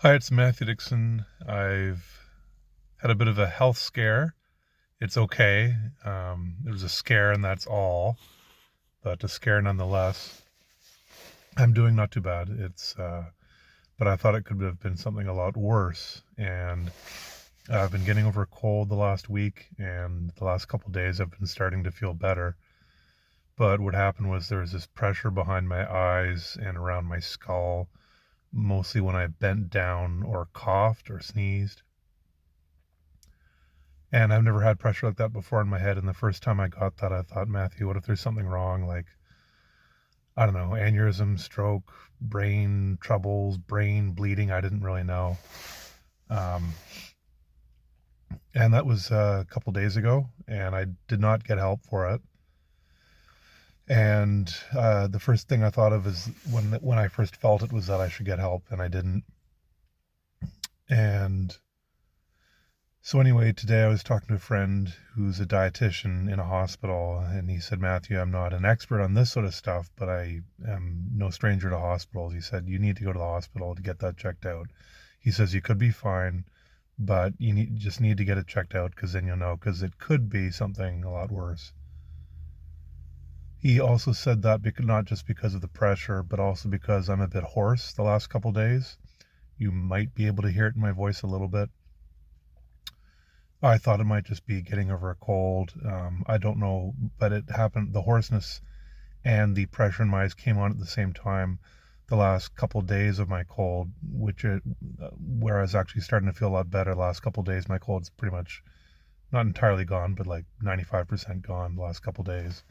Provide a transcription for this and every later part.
Hi, it's Matthew Dixon. I've had a bit of a health scare. It's okay. It was a scare and that's all, but a scare nonetheless. I'm doing not too bad. But I thought it could have been something a lot worse. And I've been getting over a cold the last week, and the last couple of days I've been starting to feel better. But what happened was there was this pressure behind my eyes and around my skull, mostly when I bent down or coughed or sneezed. And I've never had pressure like that before in my head. And the first time I got that, I thought, Matthew, what if there's something wrong? Like, I don't know, aneurysm, stroke, brain troubles, brain bleeding. I didn't really know. Um, and that was a couple days ago, and I did not get help for it. And the first thing I thought of is when I first felt it was that I should get help, and I didn't. And so anyway, today I was talking to a friend who's a dietitian in a hospital, and he said, Matthew, I'm not an expert on this sort of stuff, but I am no stranger to hospitals. He said, you need to go to the hospital to get that checked out. He says, you could be fine, but just need to get it checked out because then you'll know, because it could be something a lot worse. He also said that not just because of the pressure, but also because I'm a bit hoarse the last couple days. You might be able to hear it in my voice a little bit. I thought it might just be getting over a cold. I don't know, but it happened. The hoarseness and the pressure in my eyes came on at the same time the last couple of days of my cold, where I was actually starting to feel a lot better. The last couple of days, my cold's pretty much not entirely gone, but like 95% gone the last couple of days.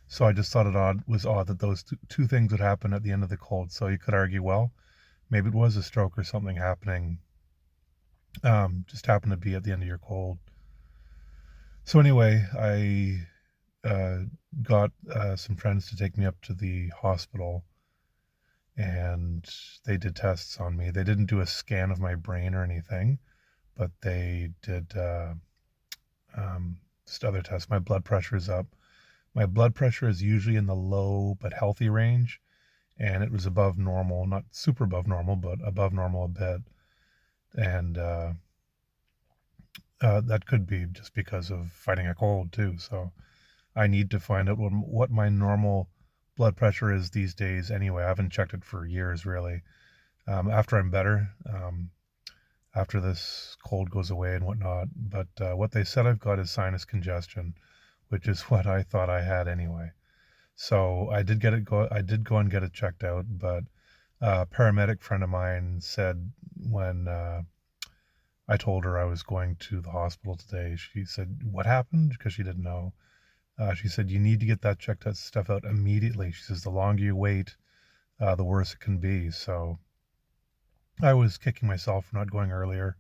So I just thought was odd that those two things would happen at the end of the cold. So you could argue, well, maybe it was a stroke or something happening, just happened to be at the end of your cold. So anyway, I got some friends to take me up to the hospital, and they did tests on me. They didn't do a scan of my brain or anything, but they did just other tests. My blood pressure is up. My blood pressure is usually in the low but healthy range, and it was above normal, not super above normal, but above normal a bit. And that could be just because of fighting a cold too. So I need to find out what my normal blood pressure is these days anyway. I haven't checked it for years, really. After I'm better, after this cold goes away and whatnot. But what they said I've got is sinus congestion, which is what I thought I had anyway. So I did go and get it checked out, but a paramedic friend of mine said when I told her I was going to the hospital today, she said, "What happened?" Because she didn't know. She said, you need to get that checked out stuff out immediately. She says, the longer you wait, the worse it can be. So I was kicking myself for not going earlier.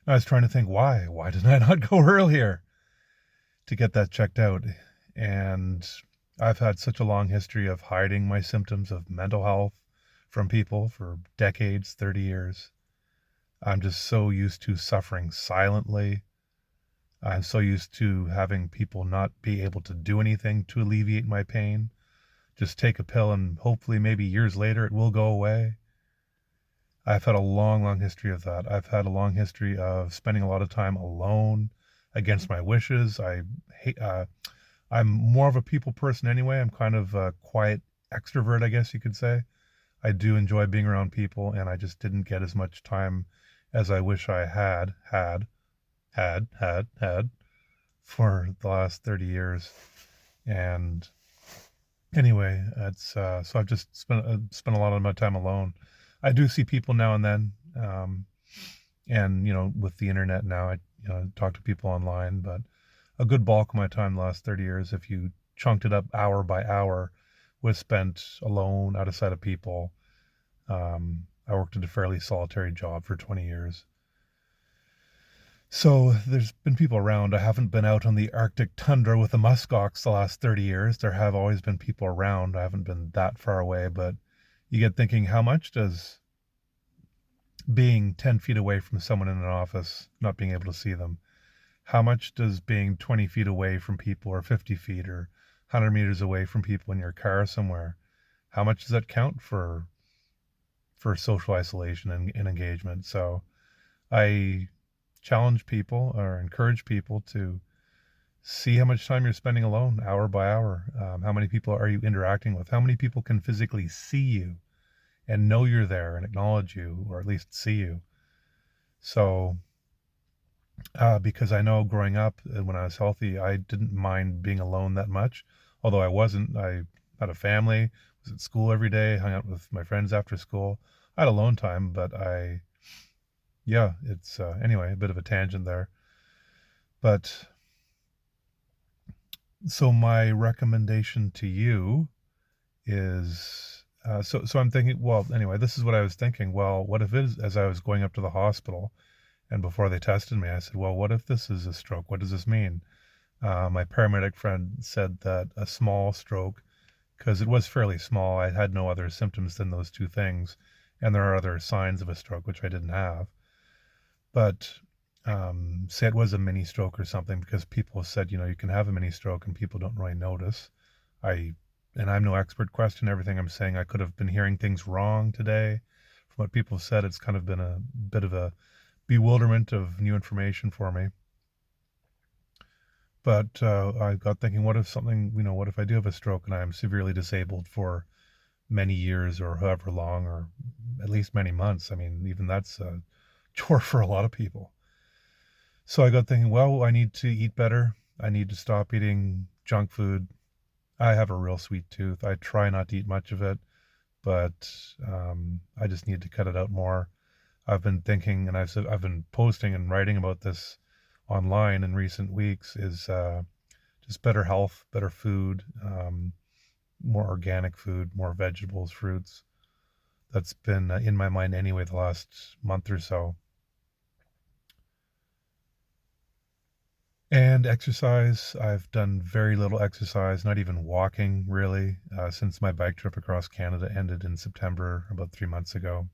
I was trying to think, why? Why didn't I not go earlier to get that checked out? And I've had such a long history of hiding my symptoms of mental health from people for decades, 30 years. I'm just so used to suffering silently. I'm so used to having people not be able to do anything to alleviate my pain. Just take a pill and hopefully maybe years later it will go away. I've had a long, long history of that. I've had a long history of spending a lot of time alone against my wishes. I'm more of a people person anyway. I'm kind of a quiet extrovert, I guess you could say. I do enjoy being around people, and I just didn't get as much time as I wish I had for the last 30 years. And anyway, it's so I've just spent a lot of my time alone. I do see people now and then, and with the internet now, I talk to people online. But a good bulk of my time the last 30 years, if you chunked it up hour by hour, was spent alone, out of sight of people. I worked at a fairly solitary job for 20 years. So there's been people around. I haven't been out on the Arctic tundra with the muskox the last 30 years. There have always been people around. I haven't been that far away, but you get thinking, how much does being 10 feet away from someone in an office, not being able to see them, how much does being 20 feet away from people or 50 feet or 100 meters away from people in your car somewhere, how much does that count for for social isolation and engagement. So I challenge people or encourage people to see how much time you're spending alone, hour by hour. How many people are you interacting with? How many people can physically see you and know you're there and acknowledge you, or at least see you? So, because I know growing up when I was healthy, I didn't mind being alone that much. Although I wasn't, I had a family, was at school every day, hung out with my friends after school. I had alone time, but yeah, it's, anyway, a bit of a tangent there. But so my recommendation to you is, so I'm thinking, well, anyway, this is what I was thinking. Well, what if it is, as I was going up to the hospital and before they tested me, I said, well, what if this is a stroke? What does this mean? My paramedic friend said that a small stroke, because it was fairly small, I had no other symptoms than those two things. And there are other signs of a stroke, which I didn't have. But say it was a mini stroke or something, because people said, you can have a mini stroke and people don't really notice. I and I'm no expert. Question everything I'm saying. I could have been hearing things wrong today. From what people have said, it's kind of been a bit of a bewilderment of new information for me. But I got thinking, what if something, what if I do have a stroke and I'm severely disabled for many years or however long, or at least many months? I mean, even that's a chore for a lot of people. So I got thinking, well, I need to eat better. I need to stop eating junk food. I have a real sweet tooth. I try not to eat much of it, but I just need to cut it out more. I've been thinking, and I've been posting and writing about this online in recent weeks, is just better health, better food, more organic food, more vegetables, fruits. That's been in my mind anyway the last month or so. And exercise, I've done very little exercise, not even walking really, since my bike trip across Canada ended in September about 3 months ago.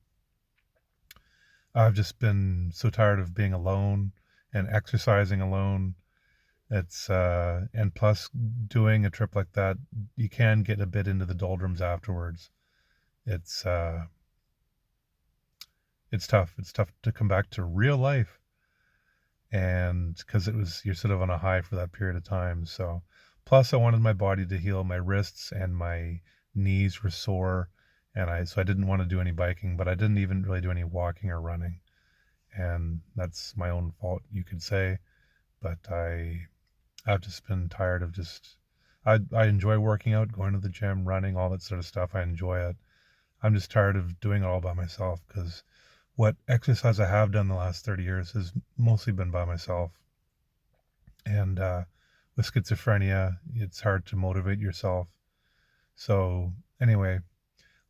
I've just been so tired of being alone and exercising alone. And plus doing a trip like that, you can get a bit into the doldrums afterwards. It's, uh, it's tough. It's tough to come back to real life. And because you're sort of on a high for that period of time. So, plus I wanted my body to heal. My wrists and my knees were sore. So I didn't want to do any biking, but I didn't even really do any walking or running. And that's my own fault, you could say. But I've just been tired of I enjoy working out, going to the gym, running, all that sort of stuff. I enjoy it. I'm just tired of doing it all by myself, because what exercise I have done the last 30 years has mostly been by myself. And with schizophrenia, it's hard to motivate yourself. So, anyway,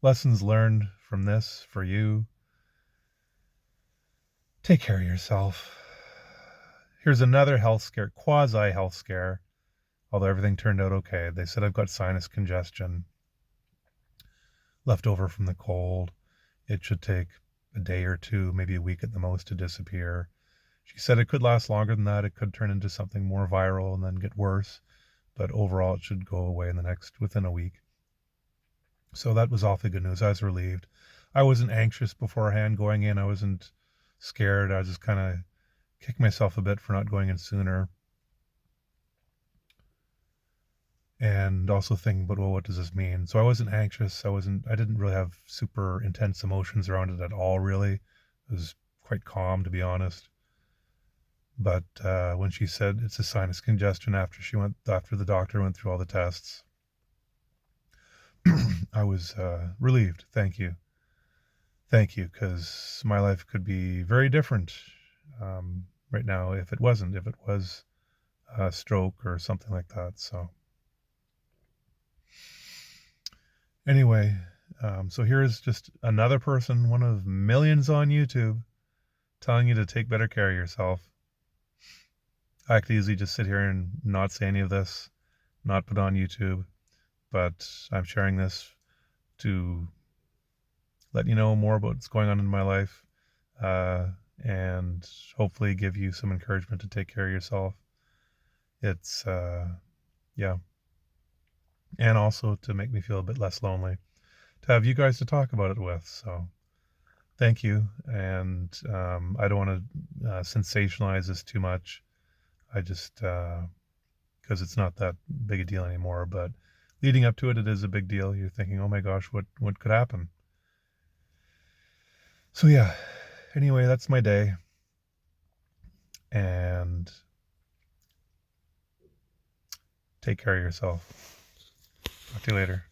lessons learned from this for you: take care of yourself. Here's another health scare, quasi health scare, although everything turned out okay. They said I've got sinus congestion left over from the cold. It should take a day or two, maybe a week at the most, to disappear. She said it could last longer than that. It could turn into something more viral and then get worse. But overall, it should go away within a week. So that was awfully good news. I was relieved. I wasn't anxious beforehand going in. I wasn't scared. I was just kind of kicking myself a bit for not going in sooner. And also thinking about, well, what does this mean? So I wasn't anxious. I didn't really have super intense emotions around it at all, really. It was quite calm, to be honest. But when she said it's a sinus congestion after the doctor went through all the tests, I was relieved. Thank you. Thank you, because my life could be very different right now if it was a stroke or something like that. So anyway, so here's just another person, one of millions on YouTube, telling you to take better care of yourself. I could easily just sit here and not say any of this, not put on YouTube, but I'm sharing this to let you know more about what's going on in my life, and hopefully give you some encouragement to take care of yourself. It's, yeah. And also to make me feel a bit less lonely, to have you guys to talk about it with. So Thank you. And I don't want to sensationalize this too much. I just, because it's not that big a deal anymore, but leading up to it, it is a big deal. You're thinking, oh my gosh, what could happen? So yeah, anyway, that's my day. And take care of yourself. Talk to you later.